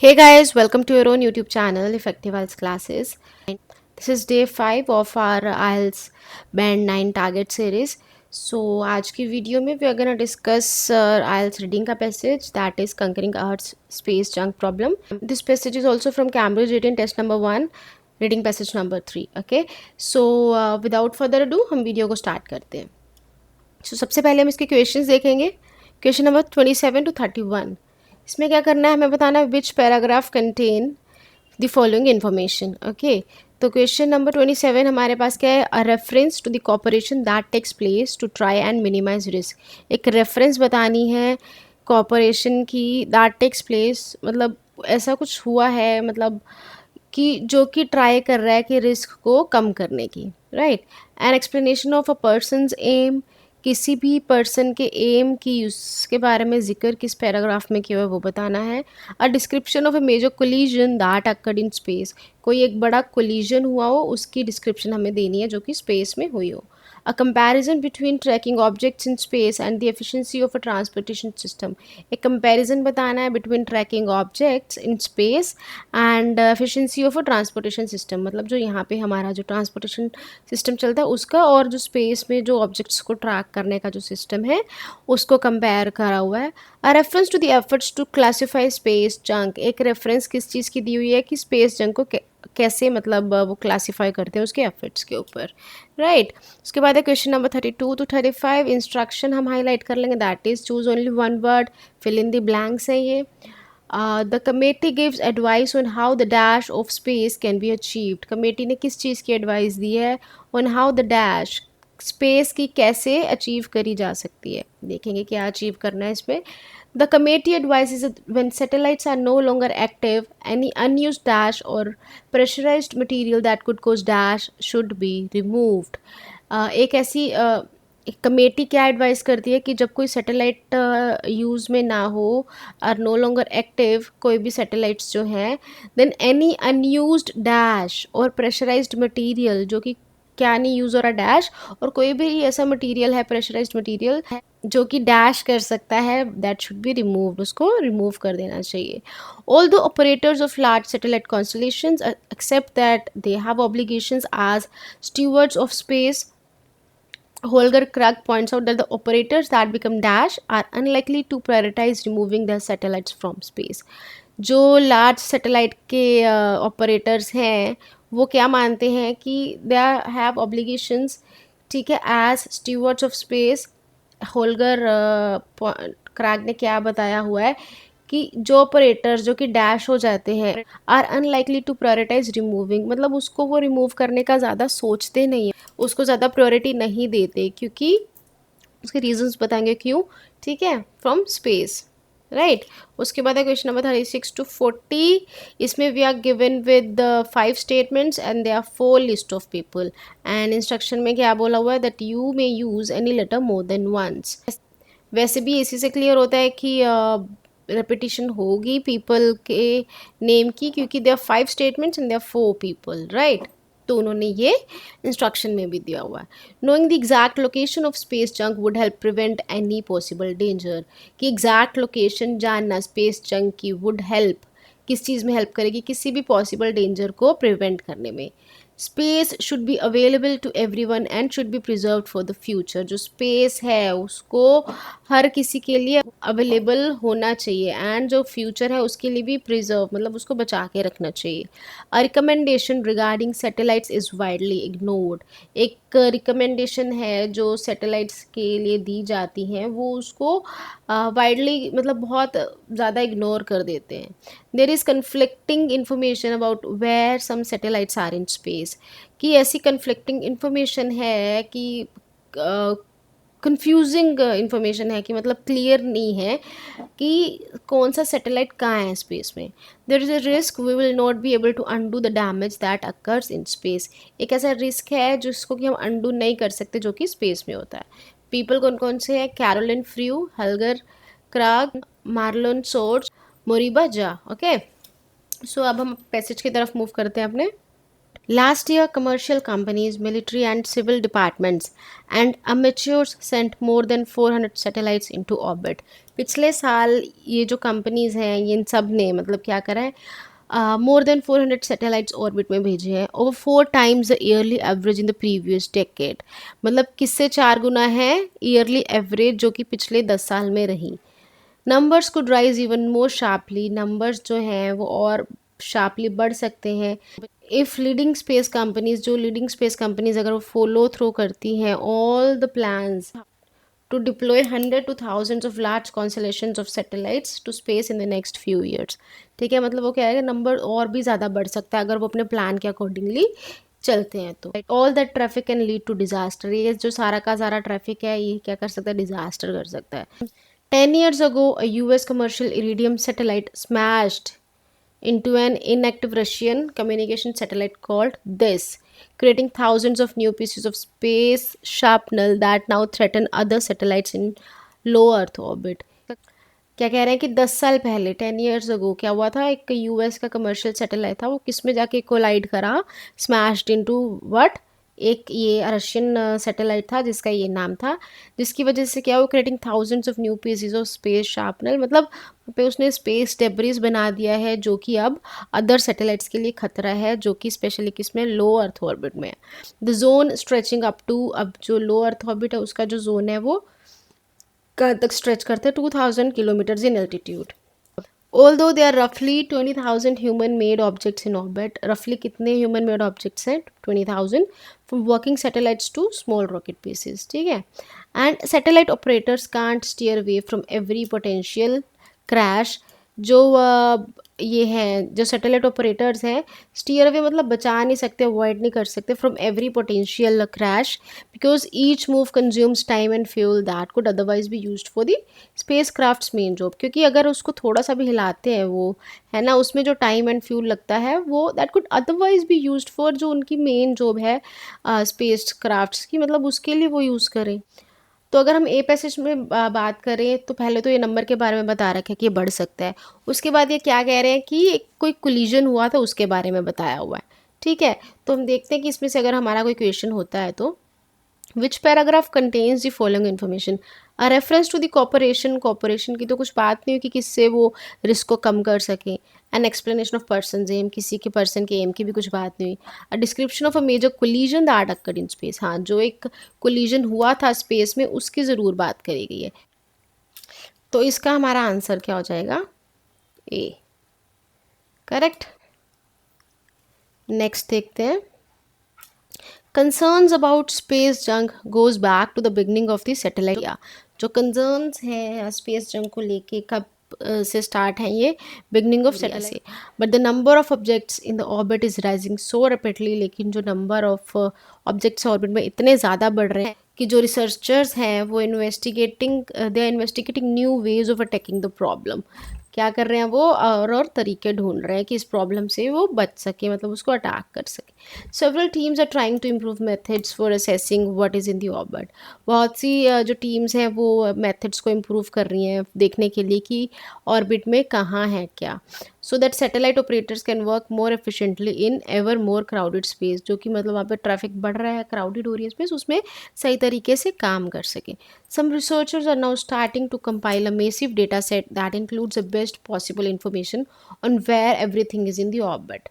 Hey guys, welcome to your own YouTube channel, Effective IELTS Classes. This is day 5 of our IELTS Band 9 Target series. So आज की video में we are gonna discuss IELTS reading का passage, that is Conquering Earth's Space Junk Problem. This passage is also from Cambridge Written Test number 1, reading passage number 3. Okay, so without further ado हम video को start करते हैं. So सबसे पहले हम इसके questions देखेंगे. Question number 27 to 31. इसमें क्या करना है, हमें बताना है which paragraph contain the following information. Okay, तो क्वेश्चन नंबर 27 हमारे पास क्या है, a reference to the cooperation that takes place to try and minimise risk. एक रेफरेंस बतानी है कॉपरेशन की, दैट टेक्स प्लेस मतलब ऐसा कुछ हुआ है, मतलब कि जो कि ट्राई कर रहा है कि रिस्क को कम करने की. Right. An explanation of a person's aim, किसी भी पर्सन के एम की उसके बारे में जिक्र किस पैराग्राफ में किया हुआ है वो बताना है. A description of a major collision that occurred in space, कोई एक बड़ा कोलिजन हुआ हो उसकी डिस्क्रिप्शन हमें देनी है जो कि स्पेस में हुई हो. A comparison between tracking objects in space and the efficiency of a transportation system, एक कंपैरिजन बताना है between tracking objects in space and efficiency of a transportation system, मतलब जो यहाँ पे हमारा जो ट्रांसपोर्टेशन सिस्टम चलता है उसका और जो स्पेस में जो ऑब्जेक्ट्स को ट्रैक करने का जो सिस्टम है उसको कंपेयर करा हुआ है. A reference to the efforts to classify space junk, एक रेफरेंस किस चीज़ की दी हुई है कि स्पेस जंक को कैसे मतलब वो क्लासीफाई करते हैं उसके एफर्ट्स के ऊपर. राइट. उसके बाद है क्वेश्चन नंबर 32 to 35. इंस्ट्रक्शन हम हाईलाइट कर लेंगे, that is choose only one word, fill in the blanks है ये. The committee gives advice on how the dash of space can be achieved, committee ने किस चीज़ की एडवाइस दी है, on how the dash space की कैसे अचीव करी जा सकती है. देखेंगे क्या अचीव करना है इसमें. The committee advises that when satellites are no longer active, any unused dash or pressurized material that could cause dash should be removed. एक ऐसी एक कमेटी क्या एडवाइस करती है कि जब कोई सैटेलाइट यूज़ में ना हो और नो लॉन्गर एक्टिव कोई भी सैटेलाइट्स जो हैं, देन एनी अनयूज्ड डैश और प्रेशराइज्ड मटेरियल, जो कि क्या नहीं यूज़ हो रहा डैश, और कोई भी ऐसा मटेरियल है प्रेशराइज्ड मटेरियल जो कि डैश कर सकता है, दैट शुड बी रिमूव्ड, उसको रिमूव कर देना चाहिए. All the operators of large satellite constellations accept that they have obligations as stewards of space. Holger Krug points out that the operators that become dash are unlikely to prioritize removing their satellites from space. जो large satellite के operators हैं वो क्या मानते हैं कि दे have obligations, ठीक है, as stewards of space. Holger Krag ने क्या बताया हुआ है कि जो ऑपरेटर्स जो कि डैश हो जाते हैं are unlikely to prioritise removing, मतलब उसको वो रिमूव करने का ज़्यादा सोचते नहीं है, उसको ज़्यादा प्रायोरिटी नहीं देते, क्योंकि उसके रीजंस बताएंगे क्यों. ठीक है, फ्रॉम स्पेस. राइट. उसके बाद है क्वेश्चन नंबर 36 to 40. इसमें we are given with 5 statements and they are 4 list of people. And instruction में क्या बोला हुआ है, that you may use any letter more than once. वैसे भी इसी से क्लियर होता है कि रेपिटिशन होगी पीपल के नेम की, क्योंकि they are 5 statements and they are 4 people. Right. तो उन्होंने ये इंस्ट्रक्शन में भी दिया हुआ है. Knowing the exact location of space junk would help prevent any possible danger, कि एग्जैक्ट लोकेशन जानना स्पेस जंक की वुड हेल्प, किस चीज़ में हेल्प करेगी, किसी भी पॉसिबल डेंजर को प्रिवेंट करने में. Space should be available to everyone and should be preserved for the future, जो स्पेस है उसको हर किसी के लिए अवेलेबल होना चाहिए एंड जो फ्यूचर है उसके लिए भी प्रिजर्व, मतलब उसको बचा के रखना चाहिए. A recommendation regarding satellites is widely ignored, एक रिकमेंडेशन है जो सैटेलाइट्स के लिए दी जाती हैं वो उसको वाइडली मतलब बहुत ज़्यादा इग्नोर कर देते हैं. There is conflicting information about where some satellites are in space, कि ऐसी कन्फ्लिक्टिंग इन्फॉर्मेशन है कि कंफ्यूजिंग इन्फॉर्मेशन है कि मतलब क्लियर नहीं है कि कौन सा सैटेलाइट कहाँ है स्पेस में. There is a risk we will not be able to undo the damage that occurs in space, एक ऐसा रिस्क है जिसको कि हम अनडू नहीं कर सकते जो कि स्पेस में होता है. पीपल कौन कौन से हैं, कैरोलिन फ्रू, हल्गर क्राग, मार्लोन सोर्स, मोरिबा जा. ओके, सो अब हम पैसेज की तरफ मूव करते हैं अपने. Last year, commercial companies, military and civil departments, and amateurs sent more than 400 satellites into orbit. पिछले साल ये जो कंपनीज हैं इन सब ने मतलब क्या करा है, मोर देन 400 सैटेलाइट्स ऑर्बिट में भेजे हैं, over 4 times the yearly average in the previous decade. मतलब किससे 4 गुना है ईयरली एवरेज जो कि पिछले 10 साल में रही। Numbers could rise even more sharply, numbers जो हैं वो और शार्पली बढ़ सकते हैं इफ़ लीडिंग स्पेस कंपनीज, जो लीडिंग स्पेस कंपनीज अगर वो फॉलो थ्रू करती हैं all the plans to deploy 100 to thousands of large constellations of satellites to space in the next few years। ठीक है, मतलब वो क्या है, नंबर और भी ज़्यादा बढ़ सकता है अगर वो अपने प्लान के अकॉर्डिंगली चलते हैं तो। All that traffic can lead to disaster, ये जो सारा का सारा ट्रैफिक है ये क्या कर सकता है, डिजास्टर कर सकता है। 10 years ago a US commercial iridium satellite smashed into an inactive Russian communication satellite called this, creating thousands of new pieces of space shrapnel that now threaten other satellites in low Earth orbit। क्या कह रहे हैं कि 10 साल पहले 10 years ago क्या हुआ था, एक यूएस का कमर्शियल सैटेलाइट था, वो किस में जाके कोलाइड करा, स्मैश्ड इनटू व्हाट, एक ये रशियन सैटेलाइट था जिसका ये नाम था, जिसकी वजह से क्या, वो creating thousands of new pieces of space sharpener, मतलब पे उसने स्पेस डेब्रिस बना दिया है जो कि अब अदर सैटेलाइट्स के लिए खतरा है, जो कि स्पेशली किसमें, लो अर्थ ऑर्बिट में है। The zone stretching up to, अब जो लो अर्थ ऑर्बिट है उसका जो जोन है वो कहाँ तक स्ट्रेच करते हैं, 2000 kilometres in altitude. Although there are roughly 20,000 human-made objects in orbit, roughly कितने human-made objects हैं, 20,000, from working satellites to small rocket pieces, ठीक है। And satellite operators can't steer away from every potential crash, जो ये हैं जो satellite operators हैं, steer away मतलब बचा नहीं सकते, अवॉइड नहीं कर सकते from every potential crash, because each move consumes time and fuel that could otherwise be used for the space crafts main job. क्योंकि अगर उसको थोड़ा सा भी हिलाते हैं वो, है ना, उसमें जो टाइम एंड फ्यूल लगता है वो that could otherwise be used for जो उनकी मेन जॉब है स्पेस क्राफ्ट्स की, मतलब उसके लिए वो यूज़ करें। तो अगर हम ए पैसेज में बात करें तो पहले तो ये नंबर के बारे में बता रखा है कि ये बढ़ सकता है, उसके बाद ये क्या कह रहे हैं कि कोई कोलिजन हुआ था उसके बारे में बताया हुआ है। ठीक है, तो हम देखते हैं कि इसमें से अगर हमारा कोई क्वेश्चन होता है तो which paragraph contains the following information, a reference to the cooperation, cooperation की तो कुछ बात नहीं हुई कि किससे वो रिस्क को कम कर सकें, an explanation of person aim, किसी के पर्सन के एम की भी कुछ बात नहीं हुई, a description of a major collision that occurred in space, हाँ जो एक कोलिजन हुआ था स्पेस में उसकी ज़रूर बात करी गई है। तो इसका हमारा आंसर क्या हो जाएगा, ए, करेक्ट। नेक्स्ट देखते हैं, concerns about space junk goes back to the beginning of the satellite. जो कंसर्न्स हैं स्पेस जंग को लेके कब से स्टार्ट हैं, ये बिगनिंग ऑफ सैटेलाइट से। But the number of objects in the orbit is rising so rapidly, लेकिन जो नंबर ऑफ ऑब्जेक्ट्स ऑर्बिट में इतने ज़्यादा बढ़ रहे हैं कि जो रिसर्चर्स हैं वो they are investigating new ways of attacking the problem. क्या कर रहे हैं वो, और तरीके ढूंढ रहे हैं कि इस प्रॉब्लम से वो बच सके, मतलब उसको अटैक कर सके। Several teams are trying to improve methods for assessing what is in the orbit. बहुत सी जो टीम्स हैं वो मेथड्स को इम्प्रूव कर रही हैं देखने के लिए कि ऑर्बिट में कहाँ है क्या, so that satellite operators can work more efficiently in ever more crowded space, जो कि मतलब वहाँ पे ट्रैफिक बढ़ रहा है, क्राउडेड हो रही है स्पेस, उसमें सही तरीके से काम कर सकें। Some researchers are now starting to compile a massive data set that includes the best possible information on where everything is in the orbit।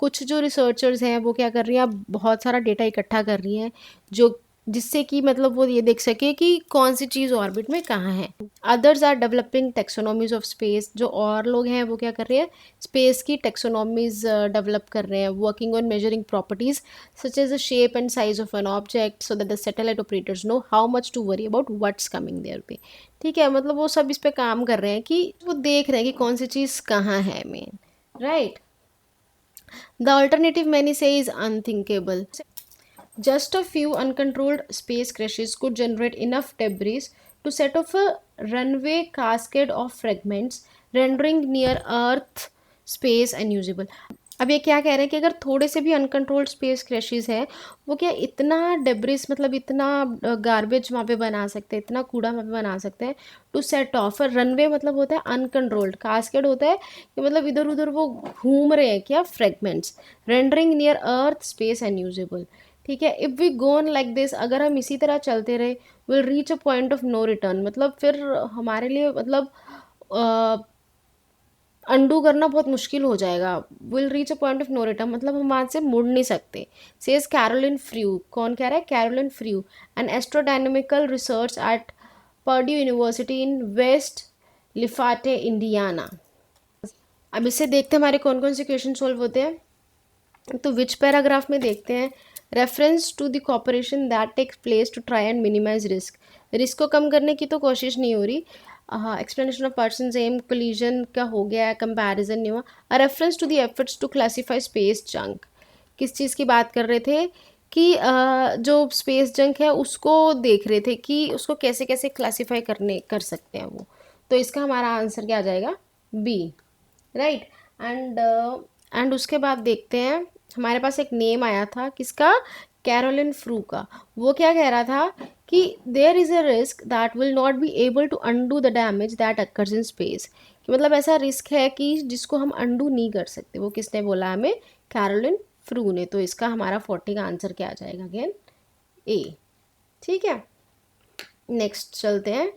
कुछ जो रिसर्चर्स हैं वो क्या कर रही हैं, अब बहुत सारा डेटा इकट्ठा कर रही हैं जो जिससे कि मतलब वो ये देख सके कि कौन सी चीज़ ऑर्बिट में कहाँ है। Others are developing taxonomies of space, जो और लोग हैं वो क्या कर रहे हैं, स्पेस की टेक्सोनॉमीज डेवलप कर रहे हैं, working on measuring properties such as the shape and size of an object so that the satellite operators know how much to worry about what's coming there पे। ठीक है, मतलब वो सब इस पे काम कर रहे हैं कि वो देख रहे हैं कि कौन सी चीज़ कहाँ है main, right. The alternative many say is unthinkable. Just a few uncontrolled space crashes could generate enough debris to set off a runway cascade of fragments, rendering near Earth space unusable। अब ये क्या कह रहे हैं कि अगर थोड़े से भी अनकंट्रोल्ड स्पेस क्रैशेस है, वो क्या इतना डेब्रिस मतलब इतना गार्बेज वहाँ पे बना सकते हैं, इतना कूड़ा वहाँ पे बना सकते हैं टू सेट ऑफ। रनवे मतलब होता है अनकंट्रोल्ड, कास्केड होता है कि मतलब इधर उधर वो घूम रहे हैं क्या fragments, rendering near earth space unusable. ठीक है, if we go on like this, अगर हम इसी तरह चलते रहे, will reach a point of no return, मतलब फिर हमारे लिए मतलब अंडू करना बहुत मुश्किल हो जाएगा। Will reach a point of no return मतलब हम वहाँ से मुड़ नहीं सकते। सेज कैरोलिन फ्रू, कौन कह रहा है? Carolyn Frueh, an astrodynamical research at Purdue University in West Lafayette Indiana. अब इससे देखते हैं हमारे कौन कौन से क्वेश्चन सोल्व होते हैं। तो विच पैराग्राफ में देखते हैं, reference to the cooperation that takes place to try and minimise risk. Risk को कम करने की तो कोशिश नहीं हो रही। Explanation of person aim collision का हो गया, कंपैरिजन नहीं हुआ। Reference to the efforts to classify space junk, किस चीज़ की बात कर रहे थे कि जो स्पेस जंक है उसको देख रहे थे कि उसको कैसे कैसे क्लासीफाई कर सकते हैं वो। तो इसका हमारा आंसर क्या आ जाएगा? B, right. एंड उसके बाद देखते हैं, हमारे पास एक नेम आया था किसका? कैरोलिन फ्रू का। वो क्या कह रहा था कि there is a risk that will not be able to undo the damage that occurs in space, कि मतलब ऐसा रिस्क है कि जिसको हम अनडू नहीं कर सकते। वो किसने बोला हमें? कैरोलिन फ्रू ने। तो इसका हमारा 40 का आंसर क्या आ जाएगा? Again A. ठीक है, नेक्स्ट चलते हैं।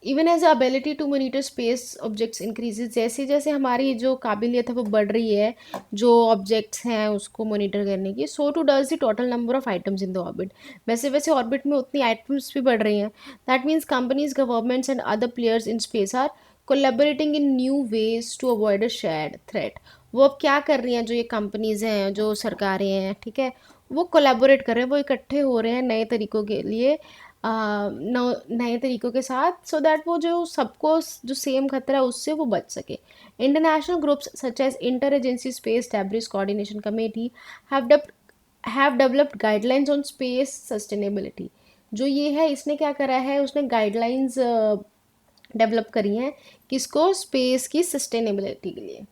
Even as ability to monitor space objects increases, जैसे जैसे हमारी जो काबिलियत है वो बढ़ रही है जो ऑब्जेक्ट्स हैं उसको मोनिटर करने की, so too does the total number of items in the orbit, वैसे वैसे ऑर्बिट में उतनी आइटम्स भी बढ़ रही हैं। That means companies, governments and other players in space are collaborating in new ways to avoid a shared threat. वो अब क्या कर रही हैं, जो ये कंपनीज हैं, जो सरकारें हैं, ठीक है, वो कोलेबोरेट कर रहे हैं, वो इकट्ठे हो रहे हैं नए तरीकों के लिए, नए तरीकों के साथ, सो दैट वो जो सबको जो सेम खतरा है उससे वो बच सके। International groups such as inter agency space debris coordination committee have developed guidelines on space sustainability. जो ये है इसने क्या करा है, उसने गाइडलाइंस डेवलप करी हैं किसको? स्पेस की सस्टेनेबिलिटी के लिए।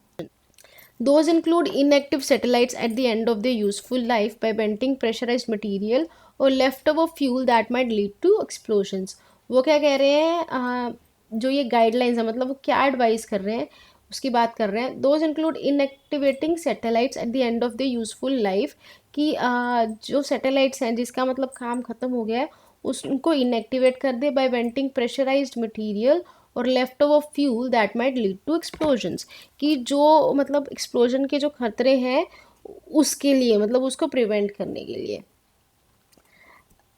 Those include inactive satellites at the end of their useful life by venting pressurized material or leftover fuel that might lead to explosions। वो क्या कह रहे हैं, जो ये गाइडलाइंस है मतलब वो क्या एडवाइस कर रहे हैं उसकी बात कर रहे हैं। Those include inactivating satellites at the end of the useful life, कि जो सैटेलाइट्स हैं जिसका मतलब काम ख़त्म हो गया है उनको इनएक्टिवेट कर दे, बाय वेंटिंग प्रेशराइज्ड मटीरियल और left over fuel that might lead to explosions, कि जो मतलब एक्सप्लोजन के जो खतरे हैं उसके लिए, मतलब उसको प्रिवेंट करने के लिए।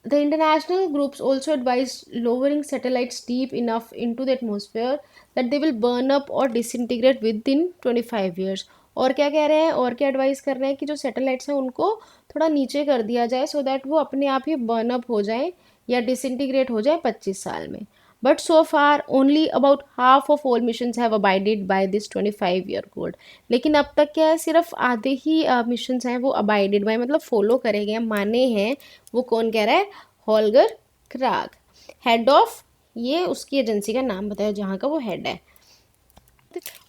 The international groups also advise lowering satellites deep enough into the atmosphere that they will burn up or disintegrate within 25 years। और क्या कह रहे हैं, और क्या एडवाइस कर रहे हैं कि जो सैटेलाइट्स हैं उनको थोड़ा नीचे कर दिया जाए सो दैट वो अपने आप ही बर्न अप हो जाए या डिसइंटीग्रेट हो जाए 25 साल में। But so far only about half of all missions have abided by this 25 year goal. लेकिन अब तक क्या है, सिर्फ आधे ही मिशंस हैं वो अबाइडेड बाय मतलब फॉलो करे गए, माने हैं। वो कौन कह रहा है? हॉल्गर क्राग, हेड ऑफ, ये उसकी एजेंसी का नाम बताया जहाँ का वो हेड है।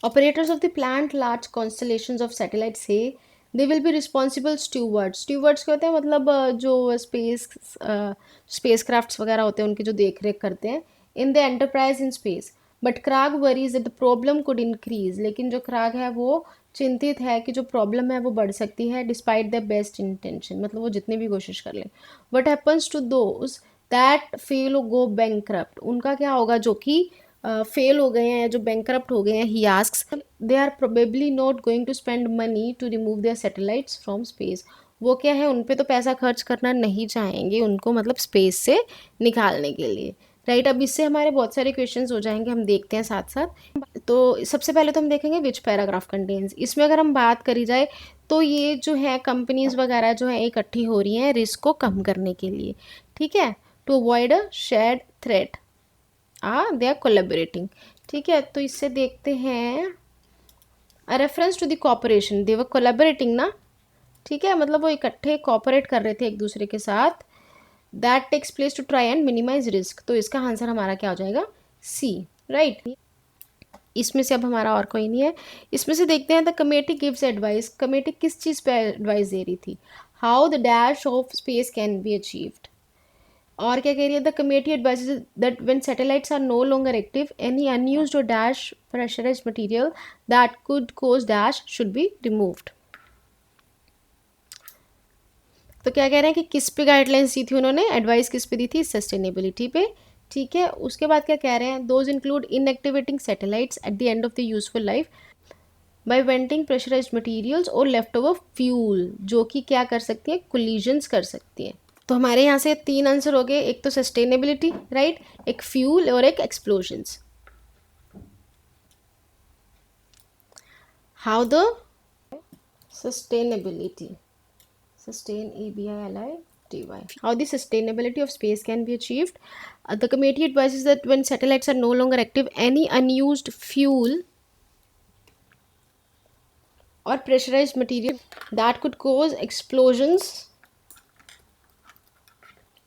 Operators of the planned large constellations of satellites say they will be responsible stewards। stewards क्या होते हैं, मतलब जो स्पेस क्राफ्ट्स वगैरह होते हैं उनकी जो देख रेख करते हैं, in the enterprise in space. But Krag worries that the problem could increase, लेकिन जो क्राग है वो चिंतित है कि जो प्रॉब्लम है वो बढ़ सकती है डिस्पाइट द बेस्ट इंटेंशन, मतलब वो जितनी भी कोशिश कर लें। What happens to those that fail go bankrupt, उनका क्या होगा जो कि फेल हो गए हैं, जो बैंकरप्ट हो गए हैं। He asks they are probably not going to spend money to remove their satellites from space. वो क्या है, उन पे तो पैसा खर्च करना नहीं चाहेंगे उनको, मतलब स्पेस से निकालने के लिए, राइट। अब इससे हमारे बहुत सारे क्वेश्चंस हो जाएंगे, हम देखते हैं साथ साथ। तो सबसे पहले तो हम देखेंगे विच पैराग्राफ कंटेन्स। इसमें अगर हम बात करी जाए तो ये जो है कंपनीज वगैरह जो है इकट्ठी हो रही हैं रिस्क को कम करने के लिए, ठीक है, to avoid a shared threat, they are collaborating. ठीक है, तो इससे देखते हैं reference to the cooperation, they were collaborating ना, ठीक है, मतलब वो इकट्ठे कॉपरेट कर रहे थे एक दूसरे के साथ। That takes place to try and minimise risk, तो इसका आंसर हमारा क्या हो जाएगा? C, right. इसमें से अब हमारा और कोई नहीं है। इसमें से देखते हैं the committee gives advice, committee किस चीज़ पे एडवाइस दे रही थी, how the dash of space can be achieved. और क्या कह रही है, the committee advises that when satellites are no longer active any unused और dash pressurized material that could cause dash should be removed. तो क्या कह रहे हैं कि किस पे गाइडलाइंस दी थी उन्होंने, एडवाइस किस पे दी थी, सस्टेनेबिलिटी पे। ठीक है, उसके बाद क्या कह रहे हैं, those include inactivating satellites at the end of the useful life by venting pressurized materials और लेफ्ट ओवर फ्यूल, जो कि क्या कर सकती हैं, कोलिजन्स कर सकती हैं। तो हमारे यहाँ से 3 आंसर हो गए, एक तो सस्टेनेबिलिटी, राइट, एक फ्यूल और एक explosions. How the sustainability, sustain ABILITY, how the sustainability of space can be achieved. The committee advises that when satellites are no longer active, any unused fuel or pressurized material that could cause explosions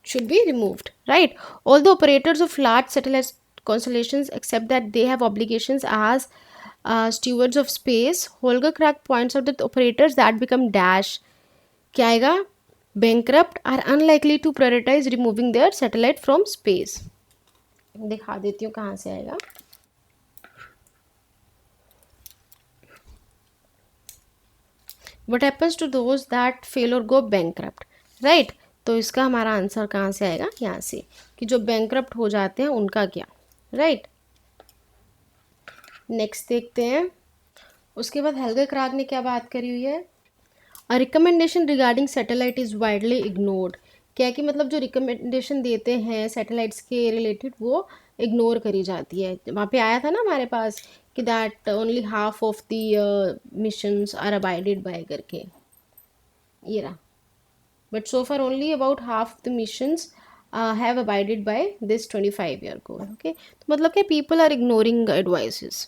should be removed, right. All the operators of large satellite constellations accept that they have obligations as stewards of space. Holger Crack points out that operators that become dash, क्या आएगा, bankrupt, are unlikely to prioritize removing their satellite from space. दिखा देती हूँ कहाँ से आएगा। What happens to those that fail or go bankrupt, right? तो इसका हमारा आंसर कहाँ से आएगा, यहाँ से, कि जो bankrupt हो जाते हैं उनका क्या, right? नेक्स्ट देखते हैं। उसके बाद हेल्गे क्राग ने क्या बात करी हुई है, a recommendation regarding satellite is widely ignored. क्या है कि मतलब जो रिकमेंडेशन देते हैं सैटेलाइट्स के रिलेटेड वो इग्नोर करी जाती है। वहाँ पे आया था ना हमारे पास कि that only half of the missions are abided by करके, ये रहा, but so far only about half the missions have abided by this 25-year goal. Okay, तो मतलब क्या, people are ignoring advices.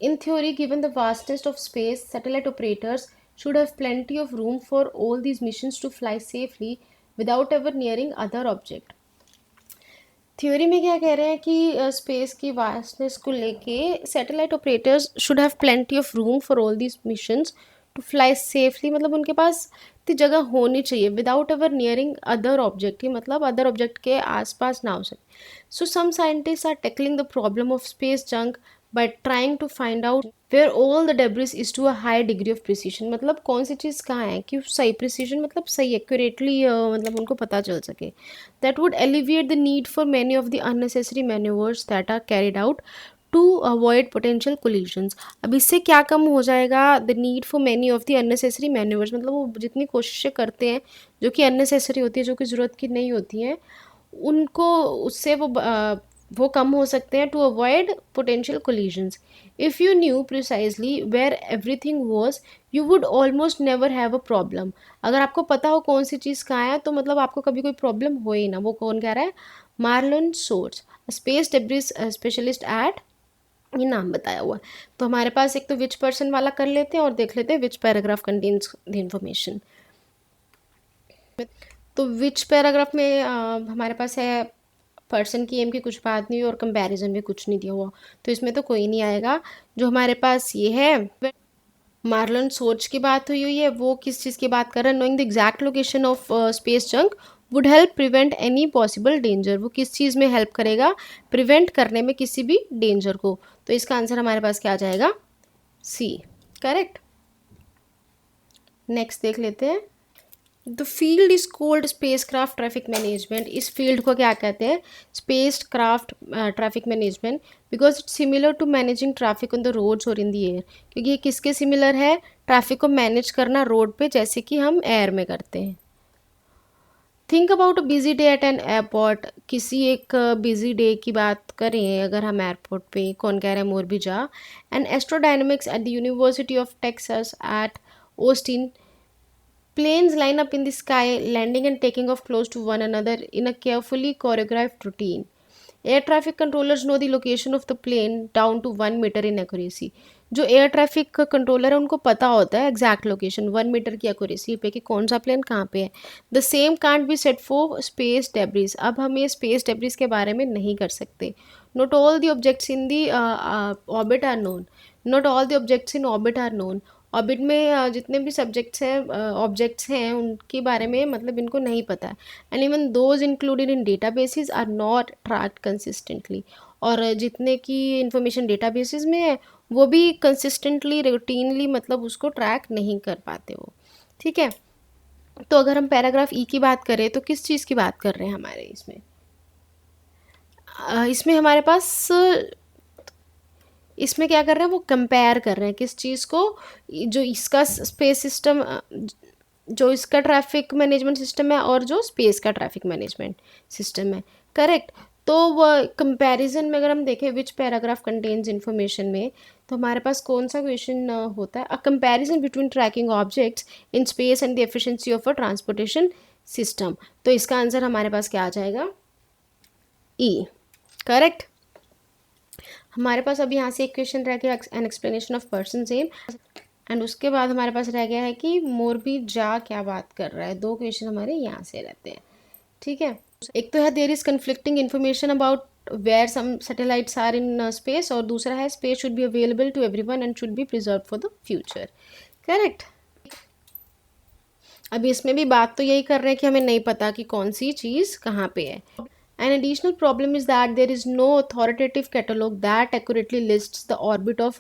In theory, given the vastness of space, satellite operators should have plenty of room for all these missions to fly safely without ever nearing other object. Theory में क्या कह रहे हैं कि space की vastness को लेके satellite operators should have plenty of room for all these missions to fly safely, मतलब उनके पास इतनी जगह होनी चाहिए without ever nearing other object, मतलब अदर ऑब्जेक्ट के आसपास ना हो सके। So some scientist are tackling the problem of space junk by trying to find out where all the debris is to a high degree of precision, मतलब कौन सी चीज़ कहाँ है कि सही प्रिसीजन, मतलब सही एक्यूरेटली मतलब उनको पता चल सके। that would alleviate the need for many of the unnecessary maneuvers that are carried out to avoid potential collisions। अब इससे क्या कम हो जाएगा, the need for many of the unnecessary maneuvers, मतलब वो जितनी कोशिशें करते हैं जो कि unnecessary होती है, जो कि ज़रूरत की नहीं होती हैं, उनको उससे वो कम हो सकते हैं, to avoid potential collisions. If you knew precisely where everything was you would almost never have a problem. अगर आपको पता हो कौन सी चीज़ कहाँ है तो मतलब आपको कभी कोई प्रॉब्लम हो ही ना। वो कौन कह रहा है, Marlon source, space debris specialist at, ये नाम बताया हुआ है। तो हमारे पास एक तो विच पर्सन वाला कर लेते हैं और देख लेते हैं विच पैराग्राफ कंटेन्स द इंफॉर्मेशन। तो विच पैराग्राफ में हमारे पास है पर्सन की एम की कुछ बात नहीं हुई और कंपैरिजन में कुछ नहीं दिया हुआ, तो इसमें तो कोई नहीं आएगा। जो हमारे पास ये है मार्लन सोच की बात हुई है, वो किस चीज़ की बात कर रहा है, knowing the exact location of space junk would help prevent any possible danger. वो किस चीज़ में हेल्प करेगा, प्रिवेंट करने में किसी भी डेंजर को। तो इसका आंसर हमारे पास क्या आ जाएगा, सी, करेक्ट। नेक्स्ट देख लेते हैं। The field is called spacecraft traffic management. इस फील्ड को क्या कहते हैं, spacecraft traffic management, because it's similar to managing traffic on the roads और इन द एयर। क्योंकि ये किसके सिमिलर है, ट्रैफिक को मैनेज करना रोड पे जैसे कि हम एयर में करते हैं। Think about a busy day at an airport. किसी एक बिजी डे की बात करें अगर हम एयरपोर्ट पे, कौन कह रहे हैं, Moriba Jah. And astrodynamics at the University of Texas at Austin, planes line up in the sky, landing and taking off close to one another in a carefully choreographed routine. Air traffic controllers know the location of the plane down to 1 metre in accuracy. जो air traffic controller है उनको पता होता है exact location 1 metre की accuracy पे कि कौन सा प्लेन कहाँ पे है। The same can't be said for space debris. अब हम ये स्पेस डेब्रिस के बारे में नहीं कर सकते। Not all the objects in the orbit are known. Not all the objects in orbit are known. Orbit में जितने भी सब्जेक्ट्स हैं ऑब्जेक्ट्स हैं उनके बारे में मतलब इनको नहीं पता है। And even those included in databases are not tracked consistently. और जितने की इंफॉर्मेशन डेटाबेसेस में है वो भी कंसिस्टेंटली रूटीनली मतलब उसको ट्रैक नहीं कर पाते वो। ठीक है, तो अगर हम पैराग्राफ ई की बात करें तो किस चीज़ की बात कर रहे हैं हमारे इसमें इसमें हमारे पास इसमें क्या कर रहे हैं वो कंपेयर कर रहे हैं किस चीज़ को, जो इसका स्पेस सिस्टम जो इसका ट्रैफिक मैनेजमेंट सिस्टम है और जो स्पेस का ट्रैफिक मैनेजमेंट सिस्टम है। करेक्ट। तो वह कंपैरिजन में अगर हम देखें विच पैराग्राफ कंटेन्स इन्फॉर्मेशन में, तो हमारे पास कौन सा क्वेश्चन होता है, a comparison between tracking objects in space and the efficiency of a transportation system. तो इसका आंसर हमारे पास क्या आ जाएगा, ई। करेक्ट। हमारे पास अभी यहाँ से एक क्वेश्चन रह गया N explanation of person same, and उसके बाद हमारे पास रह गया है कि मोरबी जा क्या बात कर रहा है। दो क्वेश्चन हमारे यहाँ से रहते हैं। ठीक है, एक तो है there is conflicting information about where some satellites are in space, और दूसरा है space should be available to everyone and should be preserve for the future. Correct. अभी इसमें भी बात तो यही कर रहे हैं कि हमें नहीं पता कि कौन सी चीज़ कहाँ पे है। An additional problem is that there is no authoritative catalog that accurately lists the orbit of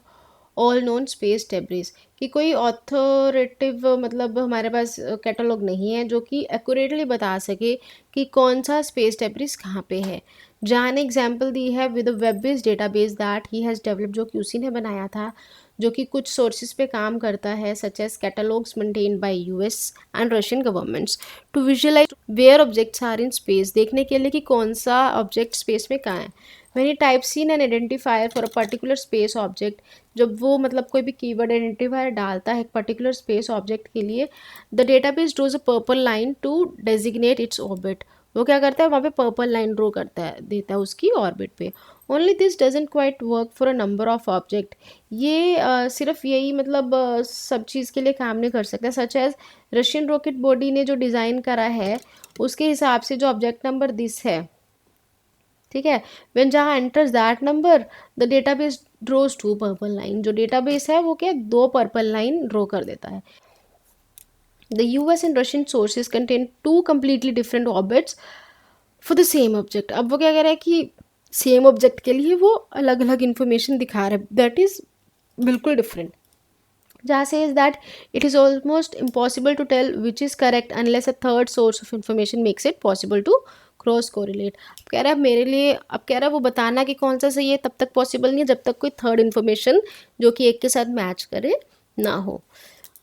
all known space debris। कि कोई ऑथोरेटिव मतलब हमारे पास कैटलॉग नहीं है जो कि एक्यूरेटली बता सके कि कौन सा स्पेस डेब्रिस कहाँ पे है। जहाँ ने एग्जाम्पल दी है with web based database that he has develop, जो कि उसी ने बनाया था, जो कि कुछ सोर्सेज पे काम करता है such as catalogues maintained by US and Russian governments to visualize where objects are in space. देखने के लिए कि कौन सा ऑब्जेक्ट स्पेस में कहाँ है। When he types in an identifier for a particular space object, जब वो मतलब कोई भी कीवर्ड आइडेंटिफायर डालता है एक पर्टिकुलर स्पेस ऑब्जेक्ट के लिए, the database draws a purple line to designate its orbit. वो क्या करता है वहाँ पे पर्पल लाइन ड्रॉ करता है, देता है उसकी ऑर्बिट पे। Only this doesn't quite work for a number of object. ये सिर्फ यही मतलब सब चीज़ के लिए काम नहीं कर सकता। Such as Russian rocket body ने जो डिज़ाइन करा है उसके हिसाब से जो ऑब्जेक्ट नंबर दिस है, ठीक है, when Jah enters that number the database draws two purple line. जो डेटाबेस है वो क्या दो पर्पल लाइन ड्रॉ कर देता है। The US and Russian sources contain two completely different orbits for the same object. अब वो क्या कह रहा है कि सेम ऑब्जेक्ट के लिए वो अलग अलग इन्फॉर्मेशन दिखा रहा है, दैट इज़ बिल्कुल डिफरेंट। जहाँ से is that it is almost impossible to tell which is correct unless a third source of information makes it possible to cross correlate. अब कह रहा है मेरे लिए, अब कह रहा है वो बताना कि कौन सा सही है तब तक पॉसिबल नहीं है जब तक कोई थर्ड इन्फॉर्मेशन जो कि एक के साथ मैच करे ना हो।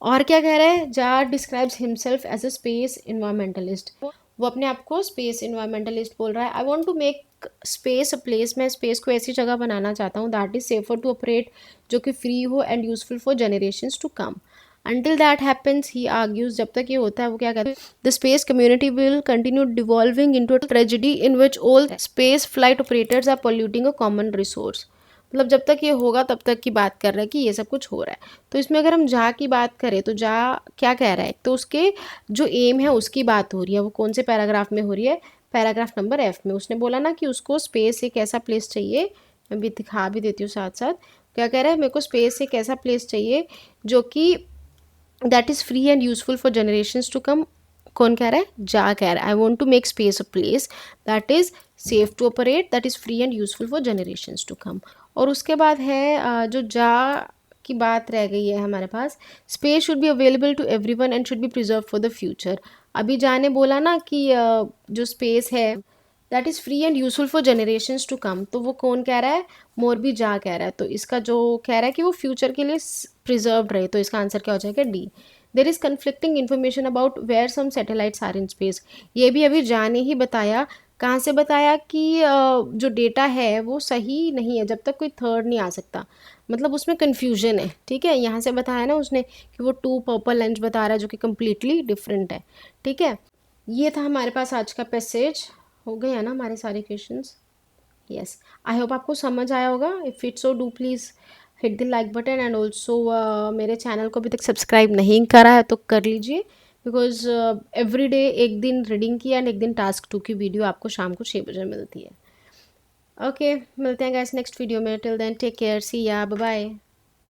और क्या कह रहा है, Jah describes himself as a space environmentalist. वो अपने आप को स्पेस इन्वायरमेंटलिस्ट बोल रहा है। I want to make space a place, मैं स्पेस को ऐसी जगह बनाना चाहता हूँ that is safer to operate, जो कि फ्री हो and useful for generations to come. Until that happens, he argues, जब तक ये होता है वो क्या कहते हैं, the space community will continue devolving into a tragedy in which all space flight operators are polluting a common resource। मतलब जब तक ये होगा तब तक की बात कर रहा है कि ये सब कुछ हो रहा है। तो इसमें अगर हम जा की बात करें तो जा क्या कह रहा है, तो उसके जो एम है उसकी बात हो रही है। वो कौन से पैराग्राफ में हो रही है, पैराग्राफ नंबर एफ में। उसने बोला ना कि उसको स्पेस एक ऐसा प्लेस चाहिए, मैं भी दिखा भी देती हूँ साथ साथ। क्या कह रहा है, मेरे को स्पेस एक ऐसा प्लेस चाहिए जो कि that is free and useful for generations to come. कौन कह रहा है, जा कह रहा है। I want to make space a place that is safe to operate, that is free and useful for generations to come. और उसके बाद है जो जा की बात रह गई है हमारे पास, space should be available to everyone and should be preserve for the future. अभी जाने बोला ना कि जो स्पेस है that is free and useful for generations to come, तो वो कौन कह रहा है, मोरबी जा कह रहा है। तो इसका जो कह रहा है कि वो फ्यूचर के लिए प्रिजर्व रहे, तो इसका आंसर क्या हो जाएगा, D. There is conflicting information about where some satellites are in space. ये भी अभी जाने ही बताया, कहाँ से बताया कि जो डेटा है वो सही नहीं है जब तक कोई थर्ड नहीं आ सकता, मतलब उसमें कन्फ्यूजन है। ठीक है, यहाँ से बताया ना उसने कि वो टू पर्पल लाइन्स बता रहा है जो कि कम्प्लीटली डिफरेंट है। ठीक है, ये था हमारे पास आज का पैसेज। हो गया ना हमारे सारे क्वेश्चंस। यस, आई होप आपको समझ आया होगा। If it's so do please hit the like button and also मेरे चैनल को अभी तक सब्सक्राइब नहीं करा है तो कर लीजिए, बिकॉज एवरी डे एक दिन रीडिंग की एंड एक दिन टास्क 2 की वीडियो आपको शाम को 6 बजे मिलती है। ओके, मिलते हैं गाइस नेक्स्ट वीडियो में। टिल देन टेक केयर, सी या, बाय बाय।